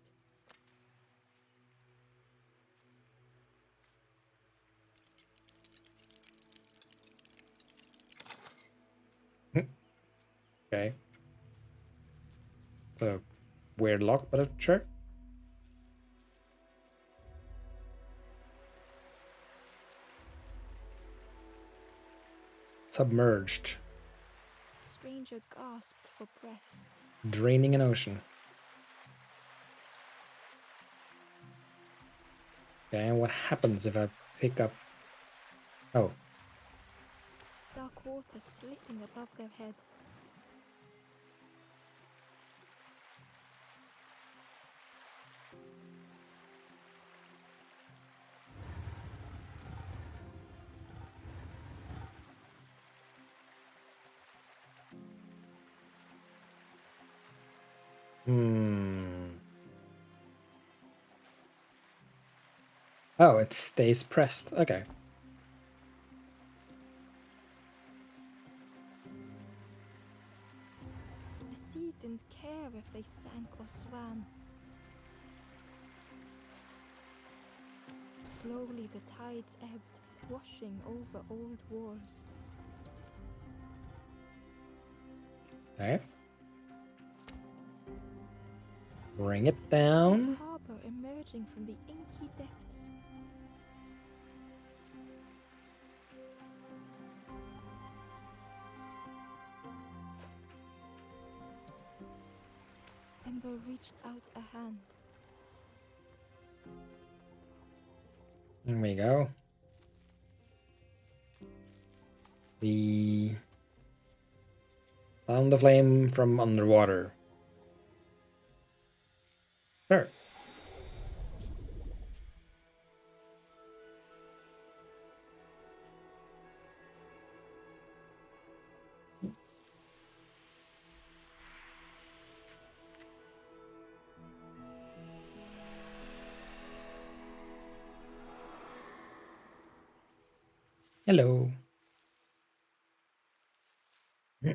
Okay. It's a weird lock, but sure. Submerged. The stranger gasped for breath. Draining an ocean. Okay, and what happens if I pick up... Oh. Dark water slipping above their head. Oh, it stays pressed. Okay. The sea didn't care if they sank or swam. Slowly the tides ebbed, washing over old walls. Okay. Bring it The down. harbor emerging from the inky depths. Ember reached out a hand. There we go. We found the flame from underwater. Sure. Hello. The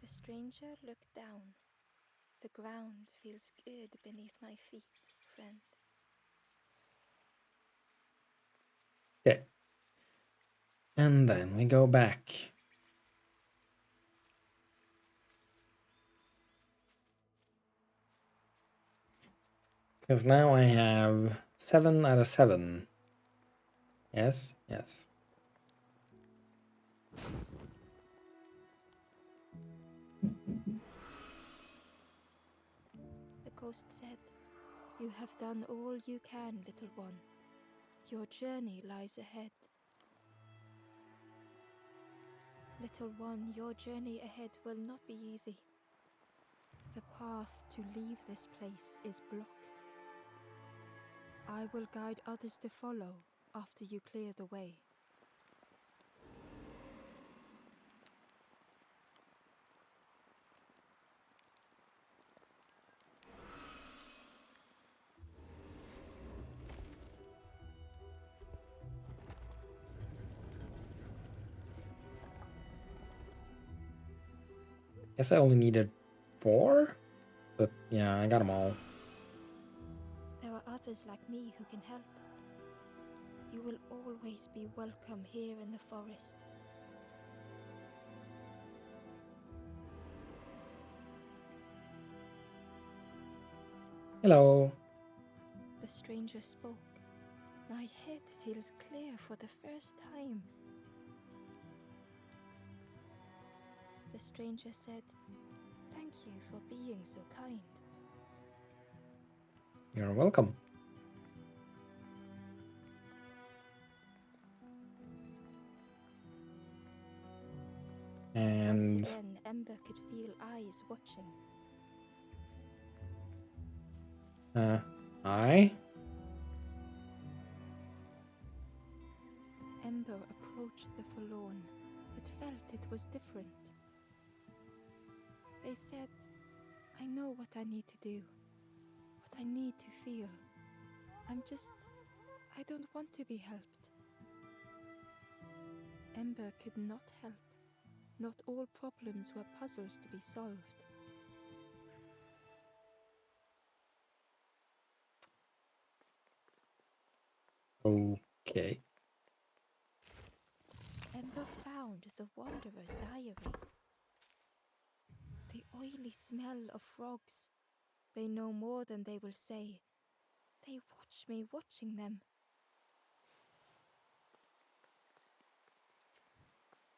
stranger looked down. The ground feels good beneath my feet, friend. Okay. And then we go back. Because now I have 7 out of 7. Yes, yes. The ghost said, "You have done all you can, little one. Your journey lies ahead." Little one, your journey ahead will not be easy. The path to leave this place is blocked. I will guide others to follow after you clear the way. Guess I only needed 4? But yeah, I got them all. There are others like me who can help. You will always be welcome here in the forest. Hello. The stranger spoke. My head feels clear for the first time. The stranger said, "Thank you for being so kind." You're welcome. And Once again, Ember could feel eyes watching. I? Ember approached the forlorn, but felt it was different. They said, "I know what I need to do, what I need to feel. I don't want to be helped." Ember could not help. Not all problems were puzzles to be solved. Okay. Ember found the Wanderer's diary. The oily smell of frogs. They know more than they will say. They watch me watching them.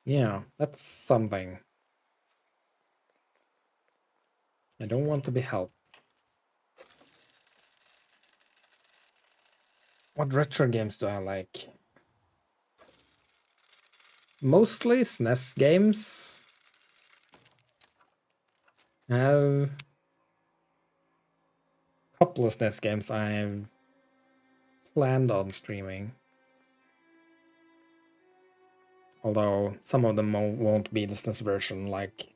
Yeah, that's something. I don't want to be helped. What retro games do I like? Mostly SNES games. I have a couple of SNES games I've planned on streaming. Although some of them won't be the SNES version, like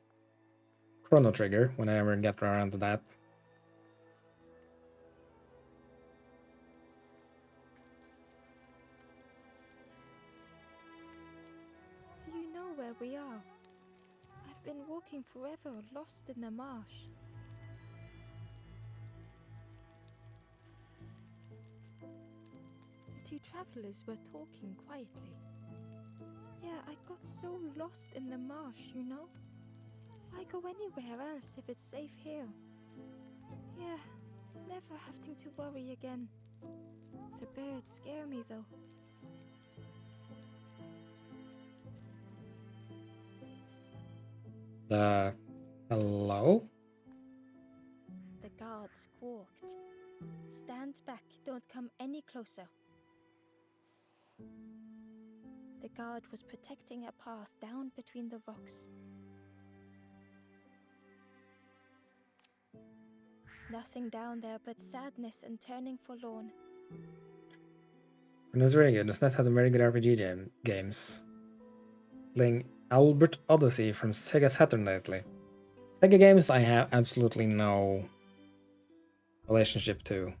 Chrono Trigger, when I ever get around to that. Do you know where we are? I've been walking forever, lost in the marsh. The two travelers were talking quietly. Yeah, I got so lost in the marsh, you know? Why go anywhere else if it's safe here? Yeah, never having to worry again. The birds scare me though. Hello? The guard squawked. "Stand back, don't come any closer." The guard was protecting a path down between the rocks. Nothing down there but sadness and turning forlorn. And it's very good. The SNES has a very good RPG games. Playing Albert Odyssey from Sega Saturn lately. Sega games I have absolutely no relationship to.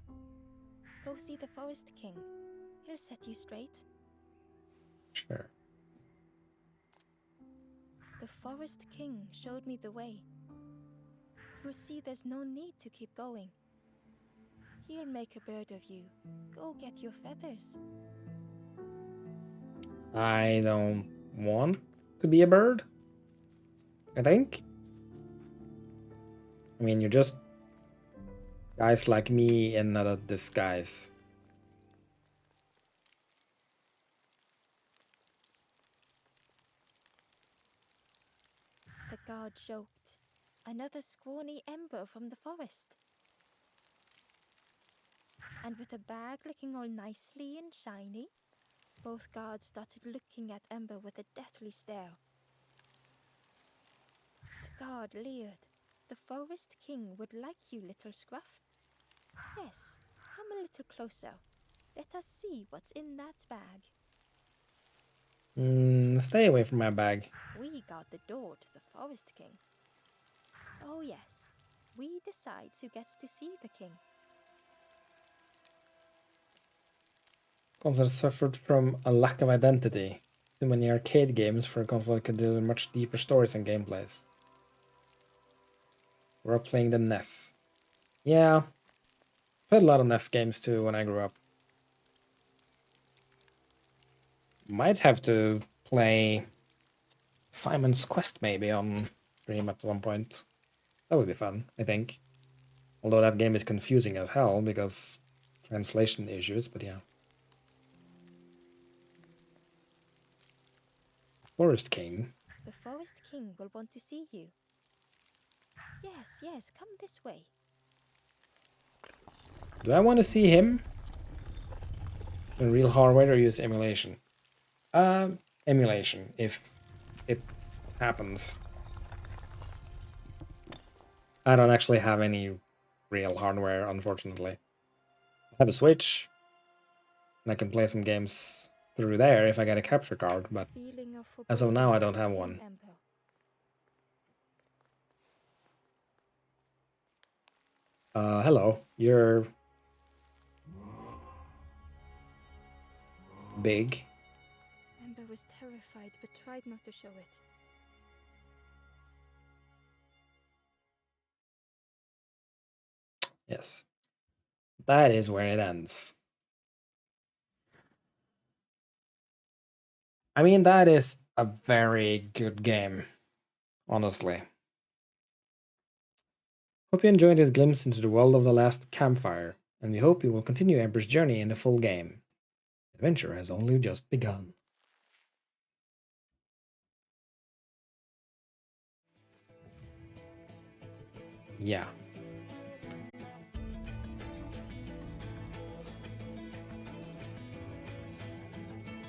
Go see the Forest King. He'll set you straight. Sure. The Forest King showed me the way. You'll see there's no need to keep going. He'll make a bird of you. Go get your feathers. I don't want to be a bird, I think. I mean, you're just guys like me in a disguise. The guard joked. Another scrawny ember from the forest. And with a bag looking all nicely and shiny, both guards started looking at Ember with a deathly stare. The guard leered. The Forest King would like you, little scruff. Yes, come a little closer. Let us see what's in that bag. Stay away from my bag. We guard the door to the Forest King. Oh yes, we decide who gets to see the king. Console suffered from a lack of identity. Too many arcade games for a console that could do much deeper stories and gameplays. We're playing the NES. Yeah, played a lot of NES games too when I grew up. Might have to play Simon's Quest maybe on stream at some point. That would be fun, I think. Although that game is confusing as hell because translation issues, but yeah. Forest King. The Forest King will want to see you. Yes, come this way. Do I want to see him? In real hardware or use emulation? Emulation, if it happens. I don't actually have any real hardware, unfortunately. I have a Switch, and I can play some games through there if I get a capture card, but as of now I don't have one. Hello, you're big. Ember was terrified but tried not to show it. Yes. That is where it ends. I mean, that is a very good game, honestly. Hope you enjoyed this glimpse into the world of the last Campfire, and we hope you will continue Ember's journey in the full game. The adventure has only just begun. Yeah.